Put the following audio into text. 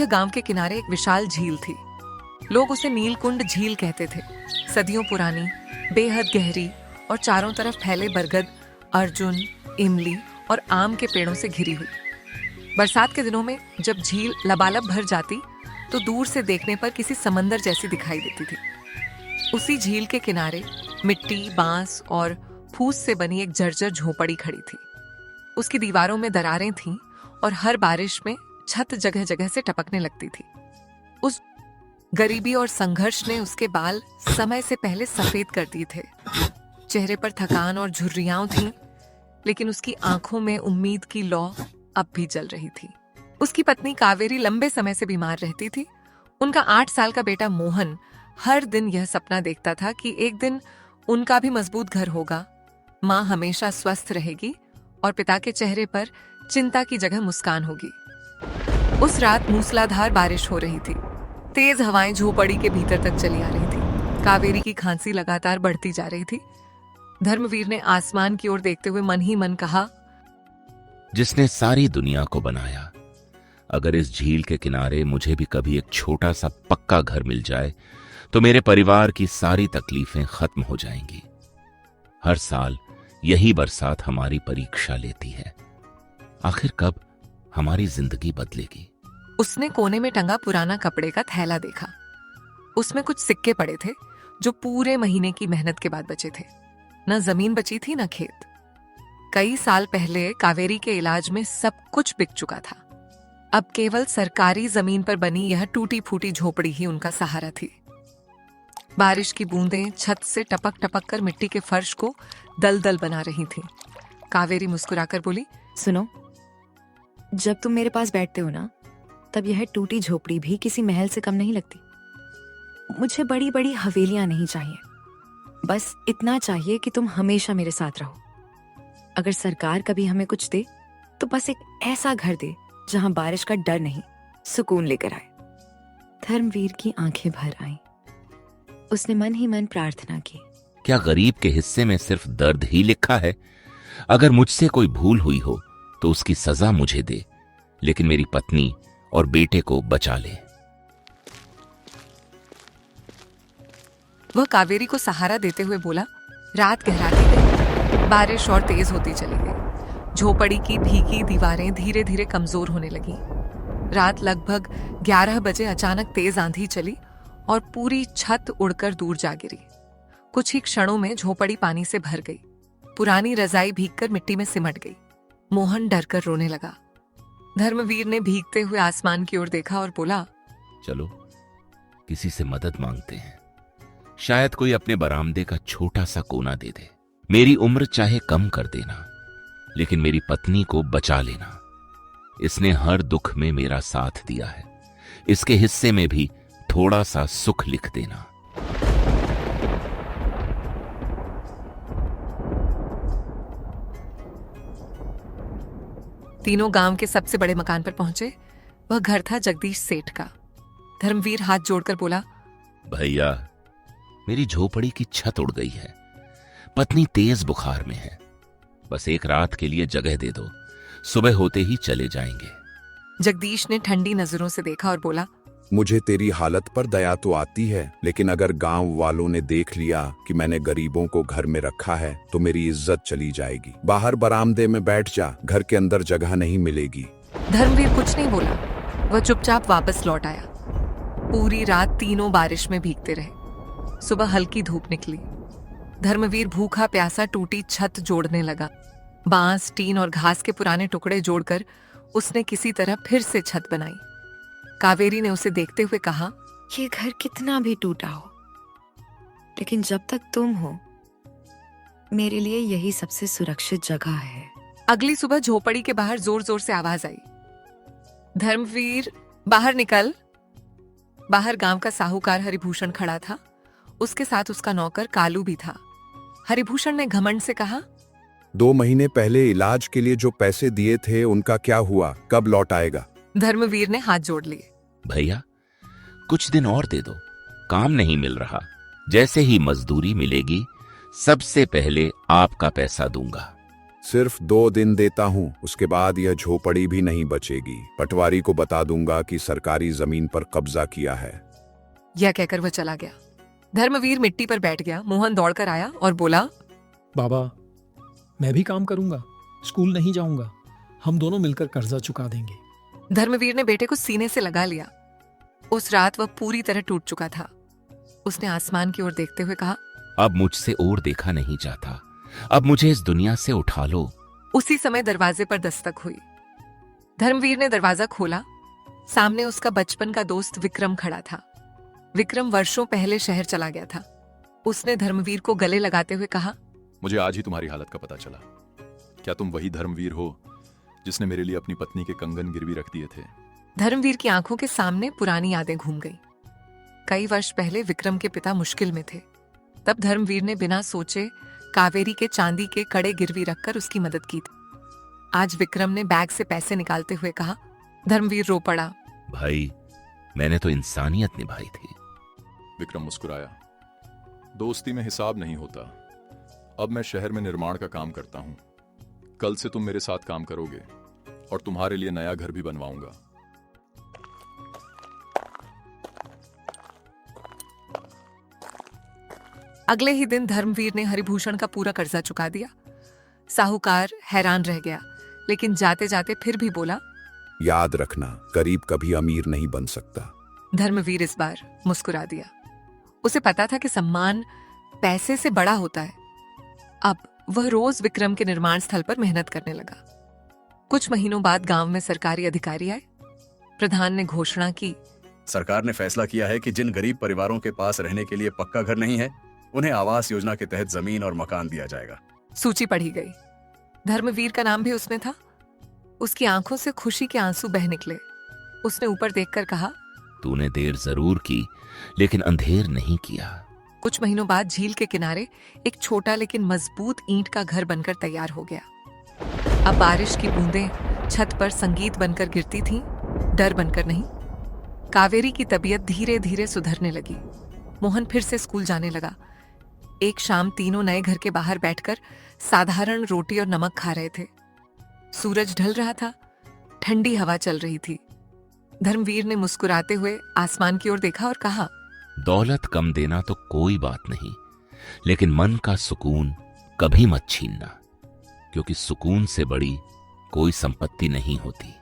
गांव के किनारे एक विशाल झील थी। लोग उसे नीलकुंड झील कहते थे। सदियों पुरानी, बेहद गहरी और चारों तरफ फैले बरगद, अर्जुन, इमली और आम के पेड़ों से घिरी हुई। बरसात के दिनों में जब झील लबालब भर जाती तो दूर से देखने पर किसी समंदर जैसी दिखाई देती थी। उसी झील के किनारे मिट्टी, बांस और फूस से बनी एक जर्जर झोपड़ी खड़ी थी। उसकी दीवारों में दरारें थीं और हर बारिश में छत जगह जगह से टपकने लगती थी। उस गरीबी और संघर्ष ने उसके बाल समय से पहले सफेद कर दिए थे। चेहरे पर थकान और झुर्रियां थीं, लेकिन उसकी आंखों में उम्मीद की लौ अब भी जल रही थी। उसकी पत्नी कावेरी लंबे समय से बीमार रहती थी। उनका 8 साल का बेटा मोहन हर दिन यह सपना देखता था कि एक दिन उनका भी मजबूत घर होगा, माँ हमेशा स्वस्थ रहेगी और पिता के चेहरे पर चिंता की जगह मुस्कान होगी। उस रात मूसलाधार बारिश हो रही थी। तेज हवाएं झोपड़ी के भीतर तक चली आ रही थी। कावेरी की खांसी लगातार बढ़ती जा रही थी। धर्मवीर ने आसमान की ओर देखते हुए मन ही मन कहा, जिसने सारी दुनिया को बनाया, अगर इस झील के किनारे मुझे भी कभी एक छोटा सा पक्का घर मिल जाए तो मेरे परिवार की सारी तकलीफें खत्म हो जाएंगी। हर साल यही बरसात हमारी परीक्षा लेती है। आखिर कब हमारी जिंदगी बदलेगी? उसने कोने में टंगा पुराना कपड़े का थैला देखा। उसमें कुछ सिक्के पड़े थे जो पूरे महीने की मेहनत के बाद बचे थे। न जमीन बची थी, न खेत। कई साल पहले कावेरी के इलाज में सब कुछ बिक चुका था। अब केवल सरकारी जमीन पर बनी यह टूटी फूटी झोपड़ी ही उनका सहारा थी। बारिश की बूंदें छत से टपक टपक कर मिट्टी के फर्श को दलदल बना रही थीं। कावेरी मुस्कुराकर बोली, सुनो, जब तुम मेरे पास बैठते हो ना, तब यह टूटी झोपड़ी भी किसी महल से कम नहीं लगती। मुझे बड़ी बड़ी हवेलियां नहीं चाहिए, बस इतना चाहिए कि तुम हमेशा मेरे साथ रहो। अगर सरकार कभी हमें कुछ दे तो बस एक ऐसा घर दे जहां बारिश का डर नहीं, सुकून लेकर आए। धर्मवीर की आंखें भर आईं। उसने मन ही मन प्रार्थना की, क्या गरीब के हिस्से में सिर्फ दर्द ही लिखा है? अगर मुझसे कोई भूल हुई हो तो उसकी सजा मुझे दे, लेकिन मेरी पत्नी और बेटे को बचा ले। वह कावेरी को सहारा देते हुए बोला। रात गहराती गई, बारिश और तेज होती चली गई। झोपड़ी की भीगी दीवारें धीरे धीरे कमजोर होने लगीं। रात लगभग 11 बजे अचानक तेज आंधी चली और पूरी छत उड़कर दूर जा गिरी। कुछ ही क्षणों में झोपड़ी पानी से भर गई। पुरानी रजाई भीगकर मिट्टी में सिमट गई। मोहन डरकर रोने लगा। धर्मवीर ने भीगते हुए आसमान की ओर देखा और बोला, चलो किसी से मदद मांगते हैं। शायद कोई अपने बरामदे का छोटा सा कोना दे दे। मेरी उम्र चाहे कम कर देना, लेकिन मेरी पत्नी को बचा लेना। इसने हर दुख में मेरा साथ दिया है। इसके हिस्से में भी थोड़ा सा सुख लिख देना। तीनों गांव के सबसे बड़े मकान पर पहुंचे। वह घर था जगदीश सेठ का। धर्मवीर हाथ जोड़कर बोला, भैया, मेरी झोपड़ी की छत उड़ गई है। पत्नी तेज बुखार में है। बस एक रात के लिए जगह दे दो, सुबह होते ही चले जाएंगे। जगदीश ने ठंडी नजरों से देखा और बोला, मुझे तेरी हालत पर दया तो आती है, लेकिन अगर गांव वालों ने देख लिया कि मैंने गरीबों को घर में रखा है तो मेरी इज्जत चली जाएगी। बाहर बरामदे में बैठ जा, घर के अंदर जगह नहीं मिलेगी। धर्मवीर कुछ नहीं बोला। वह चुपचाप वापस लौट आया। पूरी रात तीनों बारिश में भीगते रहे। सुबह हल्की धूप निकली। धर्मवीर भूखा प्यासा टूटी छत जोड़ने लगा। बांस, टीन और घास के पुराने टुकड़े जोड़कर उसने किसी तरह फिर से छत बनाई। कावेरी ने उसे देखते हुए कहा, ये घर कितना भी टूटा हो, लेकिन जब तक तुम हो, मेरे लिए यही सबसे सुरक्षित जगह है। अगली सुबह झोपड़ी के बाहर जोर जोर से आवाज आई, धर्मवीर बाहर निकल। बाहर गांव का साहूकार हरिभूषण खड़ा था। उसके साथ उसका नौकर कालू भी था। हरिभूषण ने घमंड से कहा, 2 महीने पहले इलाज के लिए जो पैसे दिए थे उनका क्या हुआ? कब लौट आएगा? धर्मवीर ने हाथ जोड़ लिए। भैया, कुछ दिन और दे दो, काम नहीं मिल रहा। जैसे ही मजदूरी मिलेगी सबसे पहले आपका पैसा दूंगा। सिर्फ 2 दिन देता हूँ, उसके बाद यह झोपड़ी भी नहीं बचेगी। पटवारी को बता दूंगा कि सरकारी जमीन पर कब्जा किया है। यह कहकर वह चला गया। धर्मवीर मिट्टी पर बैठ गया। मोहन दौड़कर आया और बोला, बाबा, मैं भी काम करूंगा, स्कूल नहीं जाऊंगा। हम दोनों मिलकर कर्जा चुका देंगे। धर्मवीर ने बेटे को सीने से लगा लिया। उस रात वह पूरी तरह टूट चुका था। उसने आसमान की ओर देखते हुए कहा, अब मुझसे और देखा नहीं जाता, अब मुझे इस दुनिया से उठा लो। उसी समय दरवाजे पर दस्तक हुई। धर्मवीर ने दरवाजा खोला। सामने उसका बचपन का दोस्त विक्रम खड़ा था। विक्रम वर्षों पहले शहर चला गया था। उसने धर्मवीर को गले लगाते हुए कहा, मुझे आज ही तुम्हारी हालत का पता चला। क्या तुम वही धर्मवीर हो जिसने मेरे लिए अपनी पत्नी के कंगन गिरवी रख दिए थे? धर्मवीर की आंखों के सामने पुरानी यादें घूम गईं। कई वर्ष पहले विक्रम के पिता मुश्किल में थे। तब धर्मवीर ने बिना सोचे कावेरी के चांदी के कड़े गिरवी रखकर उसकी मदद की थी। आज विक्रम ने बैग से पैसे निकालते हुए कहा। धर्मवीर रो पड़ा। भाई, मैंने तो इंसानियत निभाई थी। विक्रम मुस्कुराया। दोस्ती में हिसाब नहीं होता। अब मैं शहर में निर्माण का काम करता हूं। कल से तुम मेरे साथ काम करोगे और तुम्हारे लिए नया घर भी बनवाऊंगा। अगले ही दिन धर्मवीर ने हरिभूषण का पूरा कर्जा चुका दिया। साहूकार हैरान रह गया, लेकिन जाते जाते फिर भी बोला, याद रखना, गरीब कभी अमीर नहीं बन सकता। धर्मवीर इस बार मुस्कुरा दिया। उसे पता था कि सम्मान पैसे से बड़ा होता है। अब वह रोज विक्रम के निर्माण स्थल पर मेहनत करने लगा। कुछ महीनों बाद गांव में सरकारी अधिकारी आए। प्रधान ने घोषणा की, सरकार ने फैसला किया है कि जिन गरीब परिवारों के पास रहने के लिए पक्का घर नहीं है, उन्हें आवास योजना के तहत जमीन और मकान दिया जाएगा। सूची पढ़ी गई। धर्मवीर का नाम भी उसमें था। उसकी आंखों से खुशी के आंसू बह निकले। उसने ऊपर देखकर कहा, तूने देर जरूर की, लेकिन अंधेर नहीं किया। कुछ महीनों बाद झील के किनारे एक छोटा लेकिन मजबूत ईंट का घर बनकर तैयार हो गया। अब बारिश की बूंदें छत पर संगीत बनकर गिरती थीं, डर बनकर नहीं। कावेरी की तबीयत धीरे धीरे सुधरने लगी। मोहन फिर से स्कूल जाने लगा। एक शाम तीनों नए घर के बाहर बैठकर साधारण रोटी और नमक खा रहे थे। सूरज ढल रहा था, ठंडी हवा चल रही थी। धर्मवीर ने मुस्कुराते हुए आसमान की ओर देखा और कहा, दौलत कम देना तो कोई बात नहीं, लेकिन मन का सुकून कभी मत छीनना, क्योंकि सुकून से बड़ी कोई संपत्ति नहीं होती।